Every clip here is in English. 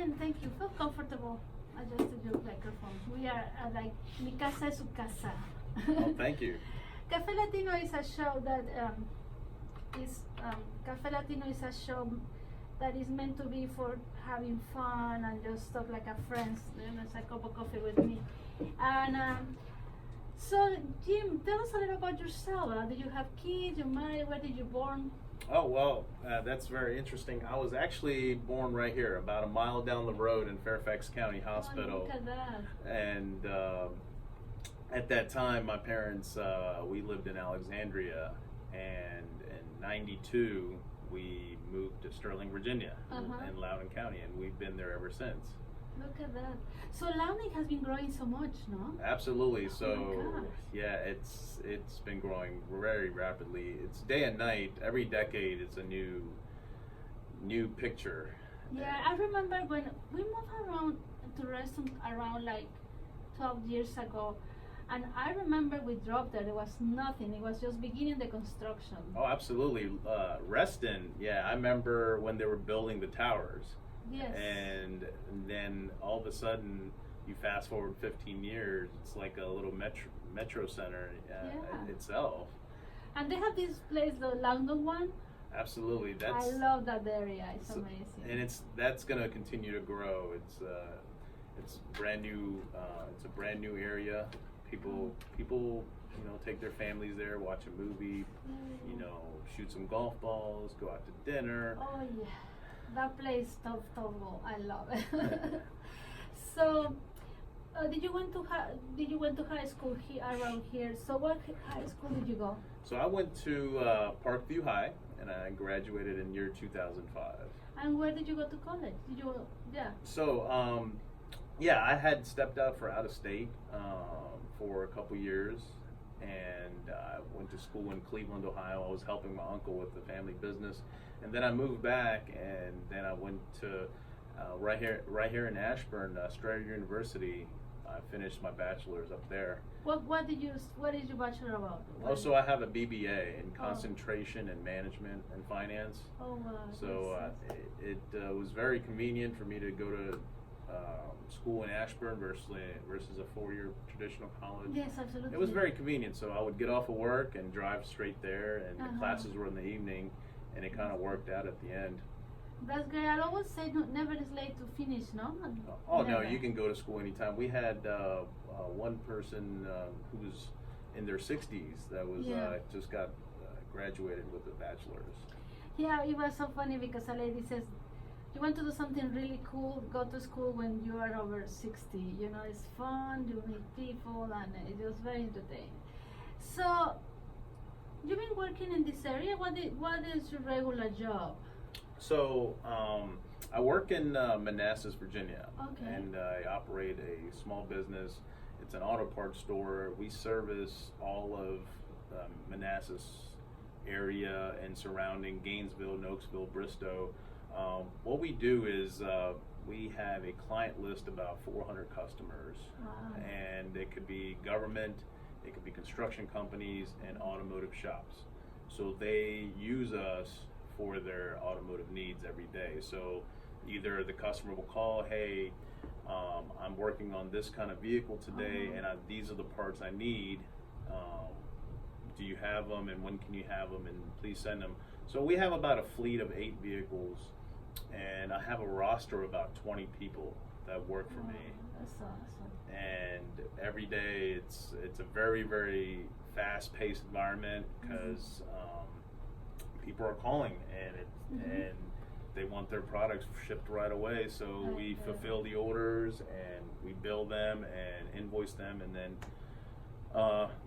fine, thank you. Feel comfortable. Adjusted your microphone. We are like mi casa es su casa. Oh, thank you. Café Latino is a show that is Café Latino is a show that is meant to be for having fun and just talk like a friends. It's a cup of coffee with me. And so, Jim, tell us a little about yourself. Did you have kids? You married? Where did you born? Oh, well, that's very interesting. I was actually born right here, about a mile down the road in Fairfax County Hospital. Oh, look at that. And at that time, my parents, we lived in Alexandria, and in '92, we moved to Sterling, Virginia, in Loudoun County, and we've been there ever since. Look at that. So Loudoun has been growing so much, no? Absolutely. So gosh. yeah, it's been growing very rapidly. It's day and night. Every decade, it's a new picture. Yeah, I remember when we moved around to Reston around like 12 years ago, and I remember we dropped there. There was nothing. It was just beginning the construction. Oh, absolutely. Reston. Yeah, I remember when they were building the towers. Yes. And then all of a sudden, you fast forward 15 years, it's like a little metro center itself. And they have this place, the London one. Absolutely, I love that area. It's amazing. And that's going to continue to grow. It's brand new. It's a brand new area. People, take their families there, watch a movie, shoot some golf balls, go out to dinner. Oh yeah. That place, top goal. I love it. So, did you went to high school here around here? So, what high school did you go? So I went to Parkview High, and I graduated in year 2005. And where did you go to college? Did you? Yeah. So, I had stepped out for out of state for a couple years, and I went to school in Cleveland, Ohio. I was helping my uncle with the family business. And then I moved back, and then I went to right here in Ashburn, Strayer University. I finished my bachelor's up there. What is your bachelor about? So I have a BBA in concentration and management and finance. Oh wow. So it was very convenient for me to go to school in Ashburn versus a 4-year traditional college. Yes, absolutely. It was very convenient. So I would get off of work and drive straight there, and the classes were in the evening. And it kind of worked out at the end. That's great. I always say never is late to finish, no? Oh, never. No, you can go to school anytime. We had one person who was in their 60s that was just got graduated with a bachelor's. Yeah, it was so funny because a lady says, you want to do something really cool, go to school when you are over 60. It's fun, you meet people, and it was very entertaining. So, you've been working in this area. What is your regular job? So I work in Manassas, Virginia, and I operate a small business. It's an auto parts store. We service all of Manassas area and surrounding Gainesville, Noakesville, Bristow. What we do is we have a client list about 400 customers, and it could be government. It could be construction companies and automotive shops. So they use us for their automotive needs every day. So either the customer will call, hey, I'm working on this kind of vehicle today, and these are the parts I need. Do you have them, and when can you have them, and please send them. So we have about a fleet of 8 vehicles, and I have a roster of about 20 people that work for me. That's awesome. And every day it's a very, very fast-paced environment because people are calling and they want their products shipped right away. So we fulfill the orders and we bill them and invoice them, and then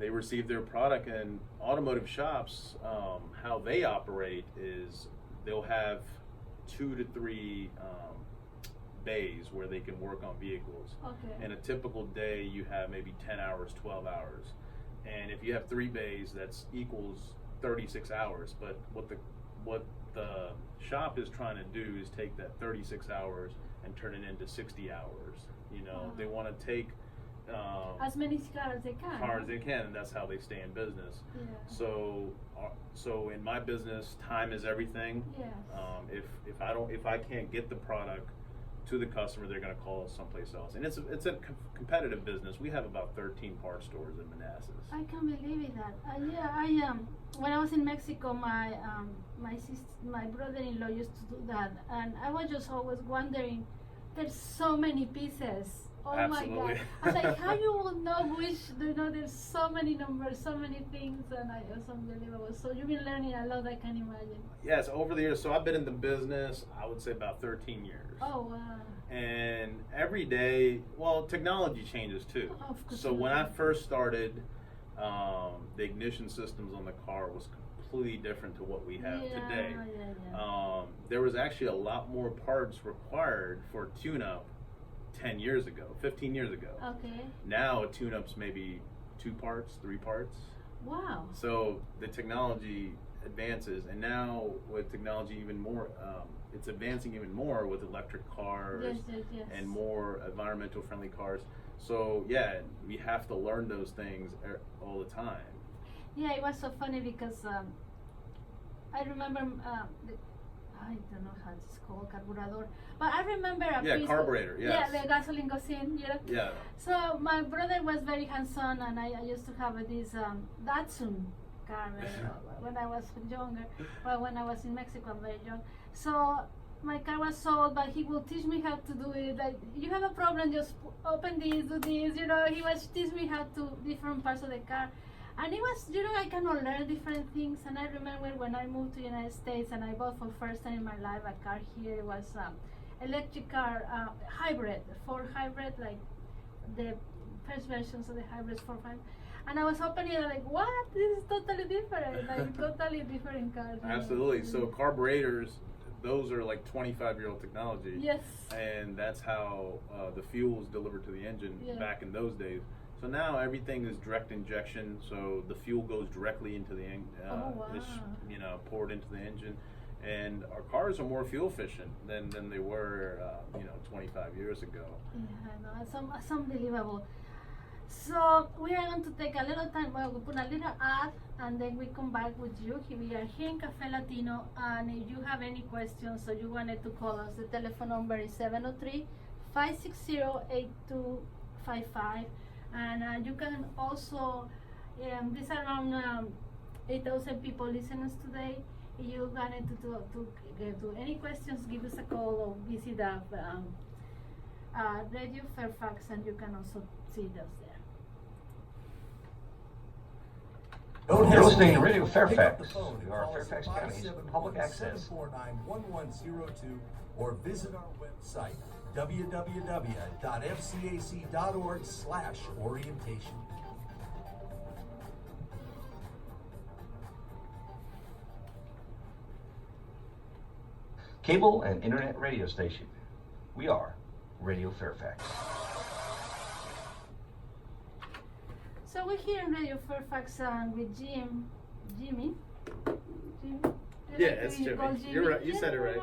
they receive their product. And automotive shops, how they operate is they'll have 2 to 3 bays where they can work on vehicles. In a typical day, you have maybe 10 hours, 12 hours. And if you have 3 bays, that's equals 36 hours. But what the shop is trying to do is take that 36 hours and turn it into 60 hours. They want to take as many cars as they can. And that's how they stay in business. So in my business, time is everything. If I can't get the product to the customer, they're going to call us someplace else. And it's a competitive business. We have about 13 parts stores in Manassas. I can't believe it that. I when I was in Mexico, my brother-in-law used to do that, and I was just always wondering. There's so many pieces. Oh Absolutely. my God! I was like, how you will know which? There's so many numbers, so many things, and it was unbelievable. So you've been learning a lot. I can imagine. Yes, over the years. So I've been in the business, I would say about 13 years. Oh wow! And every day, well, technology changes too. Oh, of course. So when I first started, the ignition systems on the car was completely different to what we have today. Yeah. There was actually a lot more parts required for a tune-up 10 years ago, 15 years ago. Okay. Now a tune-up's maybe 2 parts, 3 parts. Wow. So the technology advances, and now with technology even more, it's advancing even more with electric cars Yes. and more environmental friendly cars. So yeah, we have to learn those things all the time. Yeah, it was so funny because I remember I don't know how it's called, carburador, but I remember a piece Carburetor. Yes. Yeah, the gasoline goes in. Yeah. So my brother was very hands-on, and I used to have this Datsun car when I was younger. Well, when I was in Mexico, I'm very young. So my car was sold, but he would teach me how to do it. Like, you have a problem, just open this, do this. He was teach me how to different parts of the car. And it was, I cannot learn different things. And I remember when I moved to the United States and I bought for first time in my life a car here. It was electric car, hybrid, Ford hybrid, like the first versions of the hybrids, 4.5. And I was opening it like, what? This is totally different, like totally different cars. Absolutely. So carburetors, those are like 25-year-old technology. Yes. And that's how the fuel was delivered to the engine back in those days. So now everything is direct injection, so the fuel goes directly into the poured into the engine, and our cars are more fuel efficient than they were 25 years ago. Yeah, no, it's unbelievable. So we are going to take a little time. Well, we put a little ad, and then we come back with you. We are here in Cafe Latino, and if you have any questions or you wanted to call us, the telephone number is 703-560-8255. And you can also, there's around 8,000 people listening us today. If you wanted to do any questions, give us a call or visit Radio Fairfax, and you can also see us there. You're listening to Radio Fairfax. We are Fairfax County's public access. 749-1102 or visit our website www.fcac.org/orientation. Cable and internet radio station. We are Radio Fairfax. So we're here in Radio Fairfax with Jimmy. Yeah, it's Jimmy. You're right. You said it right.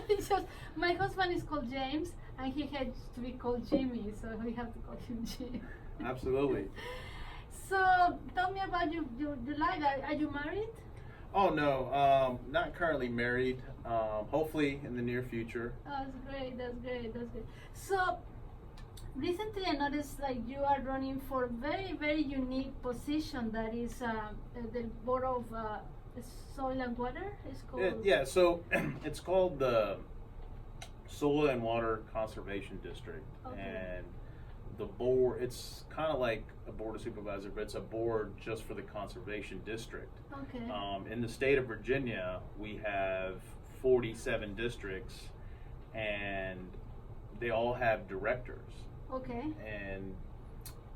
It's just, my husband is called James, and he had to be called Jimmy, so we have to call him Jimmy. Absolutely. So tell me about your life. Are you married? Oh no, not currently married. Hopefully in the near future. Oh, that's great. That's great. So recently I noticed you are running for a very, very unique position that is the Board of Soil and Water. It's called. Yeah, so it's called the Soil and Water Conservation District, and the board. It's kind of like a board of supervisors, but it's a board just for the conservation district. Okay. In the state of Virginia, we have 47 districts, and they all have directors. Okay. And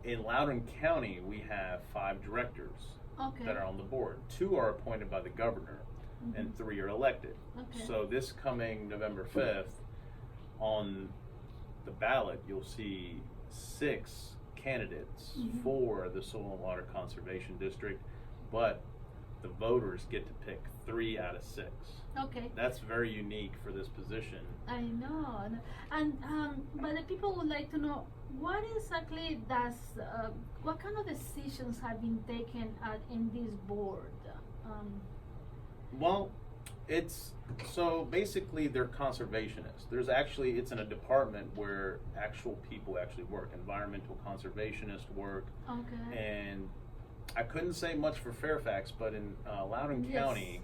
in Loudoun County, we have 5 directors that are on the board. 2 are appointed by the governor, and 3 are elected. Okay. So this coming November 5th, on the ballot, you'll see 6 candidates for the Soil and Water Conservation District, but the voters get to pick 3 out of 6. Okay. That's very unique for this position. I know, and but the people would like to know what exactly what kind of decisions have been taken in this board. Well, It's so basically they're conservationists. It's in a department where actual people actually work, environmental conservationists work. Okay. And I couldn't say much for Fairfax, but in Loudoun Yes. County,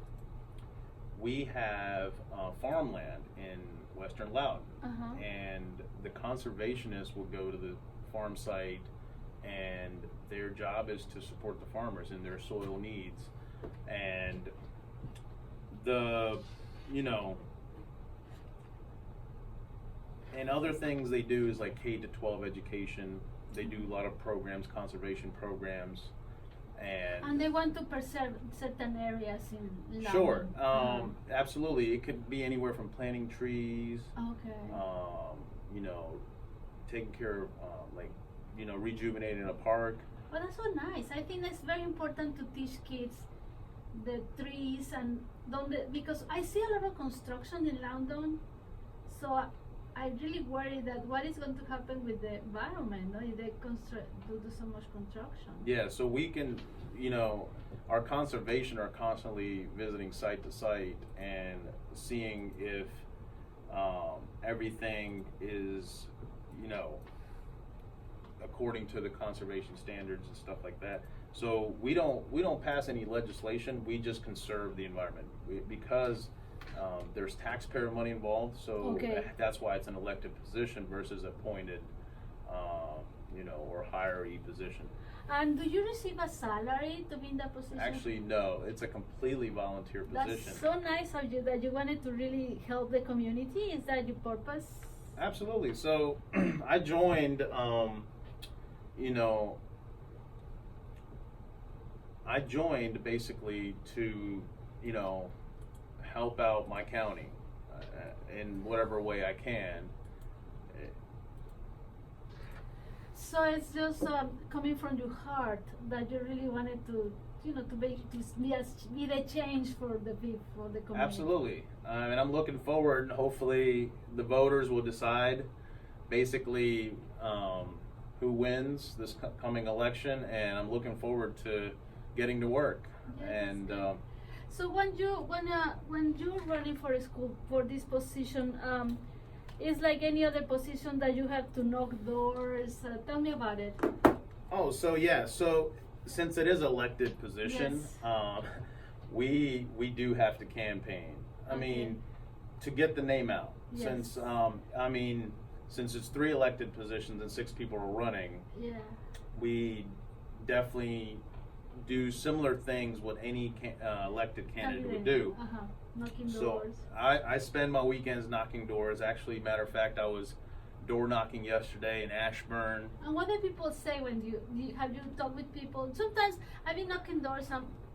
we have farmland in western Loudoun, and the conservationists will go to the farm site, and their job is to support the farmers in their soil needs, and and other things they do is like K-12 education. They do a lot of programs, conservation programs, And they want to preserve certain areas in Loudoun. Sure, absolutely. It could be anywhere from planting trees, Okay. taking care of, rejuvenating a park. Well, that's so nice. I think it's very important to teach kids the trees and because I see a lot of construction in London, so I really worry that what is going to happen with the environment, no? If they do so much construction. Yeah, so we can, our conservation are constantly visiting site to site and seeing if everything is, according to the conservation standards and stuff like that. So we don't pass any legislation. We just conserve the environment because there's taxpayer money involved. So that's why it's an elected position versus appointed, or higher position. And do you receive a salary to be in that position? Actually, no. It's a completely volunteer position. That's so nice of you that you wanted to really help the community. Is that your purpose? Absolutely. So I joined, basically to, help out my county in whatever way I can. So it's just coming from your heart that you really wanted to, to be the change for the people, for the community. Absolutely. And I'm looking forward, hopefully the voters will decide basically who wins this coming election, and I'm looking forward to getting to work. Yes. And so when you're running for a school for this position, it's like any other position that you have to knock doors. Tell me about it. Oh, so yeah, so since it is elected position, Yes. We do have to campaign. I mean, to get the name out. Yes. Since it's 3 elected positions and 6 people are running, Yeah. we definitely do similar things what any elected candidate would do. Knocking So doors. I spend my weekends knocking doors. Actually, matter of fact, I was door knocking yesterday in Ashburn. And what do people say when have you talked with people? Sometimes I've been knocking doors.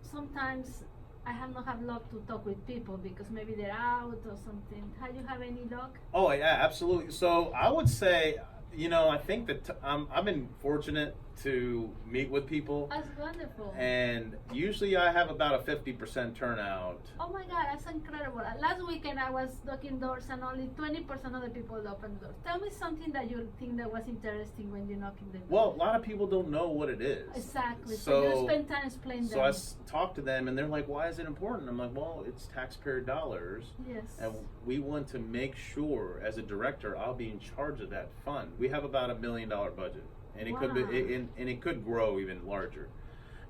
Sometimes I have not had luck to talk with people because maybe they're out or something. Have you have any luck? Oh yeah, absolutely. So I would say, I think that I've been fortunate to meet with people, That's wonderful. and usually I have about a 50% turnout. Oh my God, that's incredible. Last weekend I was knocking doors and only 20% of the people opened doors. Tell me something that you think that was interesting when you're knocking the door. Well, a lot of people don't know what it is. Exactly. So you spend time explaining So them. I talk to them, and they're like, "Why is it important?" I'm like, "Well, it's taxpayer dollars, Yes. and we want to make sure, as a director, I'll be in charge of that fund. We have about $1 million budget, and it could be, Wow. and it could grow even larger.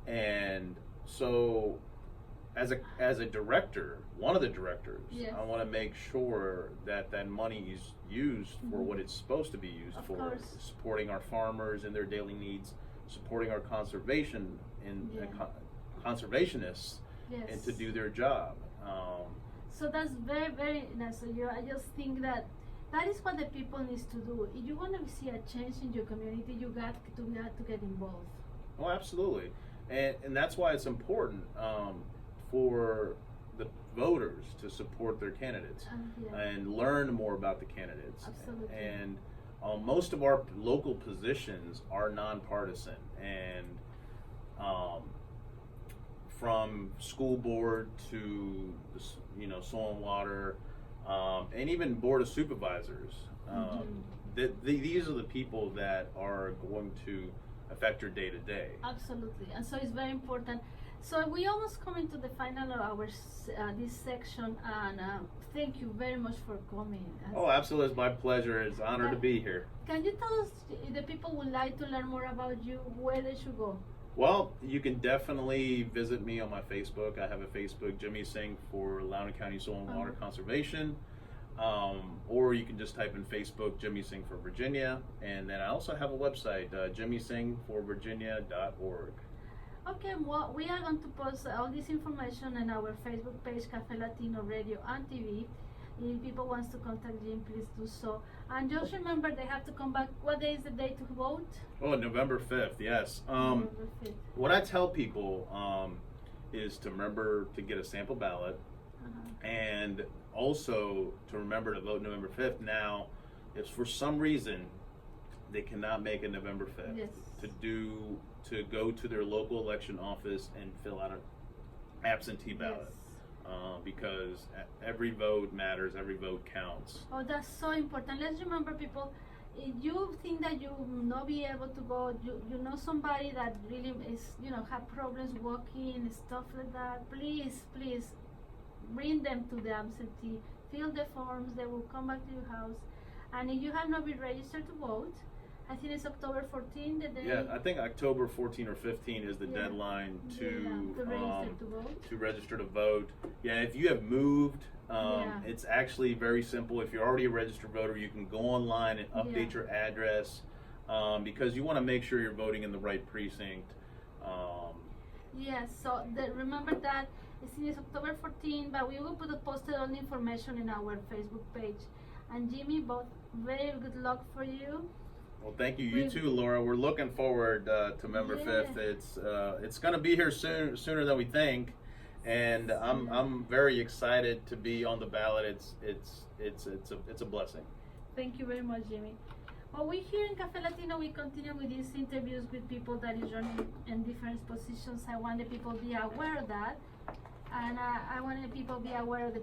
And so, as a director, one of the directors, Yes. I want to make sure that that money is used for what it's supposed to be used Of for, course. supporting our farmers and their daily needs, supporting our conservation and conservationists, Yes. and to do their job. So that's very, very nice of you. I just think that is what the people needs to do. If you want to see a change in your community, you got to get involved. Oh, absolutely, and that's why it's important for the voters to support their candidates and learn more about the candidates. Absolutely. And most of our local positions are nonpartisan, and from school board to soil and water, and even board of supervisors. These are the people that are going to affect your day to day. Absolutely, and so it's very important. So we almost coming to the final of our this section, and thank you very much for coming. Oh, absolutely, it's my pleasure. It's an honor to be here. Can you tell us if the people would like to learn more about you, where they should go? Well, you can definitely visit me on my Facebook. I have a Facebook, Jimmy Singh for Loudoun County Soil and Water Conservation. Or you can just type in Facebook, Jimmy Singh for Virginia. And then I also have a website, jimmysingforvirginia.org. Okay, well, we are going to post all this information on our Facebook page, Cafe Latino Radio and TV. If people wants to contact Jim, please do so. And just remember, they have to come back. What day is the day to vote? Oh, November 5th, yes. November 5th. What I tell people is to remember to get a sample ballot, and also to remember to vote November 5th. Now, if for some reason they cannot make it November 5th, Yes. to go to their local election office and fill out an absentee ballot. Yes. Because every vote matters, every vote counts. Oh, that's so important. Let's remember, people, if you think that you will not be able to go, you know somebody that really is, have problems walking, stuff like that, please bring them to the absentee, fill the forms, they will come back to your house. And if you have not been registered to vote, I think it's October 14, the day. Yeah, I think October 14 or 15 is the deadline to register to vote. Yeah, if you have moved, it's actually very simple. If you're already a registered voter, you can go online and update your address because you want to make sure you're voting in the right precinct. Yes, so remember that it's October 14, but we will posted all the information in our Facebook page. And Jimmy, both very good luck for you. Well, thank you. You too, Laura. We're looking forward to November 5th. It's going to be here sooner than we think, and I'm very excited to be on the ballot. It's a blessing. Thank you very much, Jimmy. Well, we here in Cafe Latino, we continue with these interviews with people that is running in different positions. I want the people to be aware of that, and I want the people to be aware of the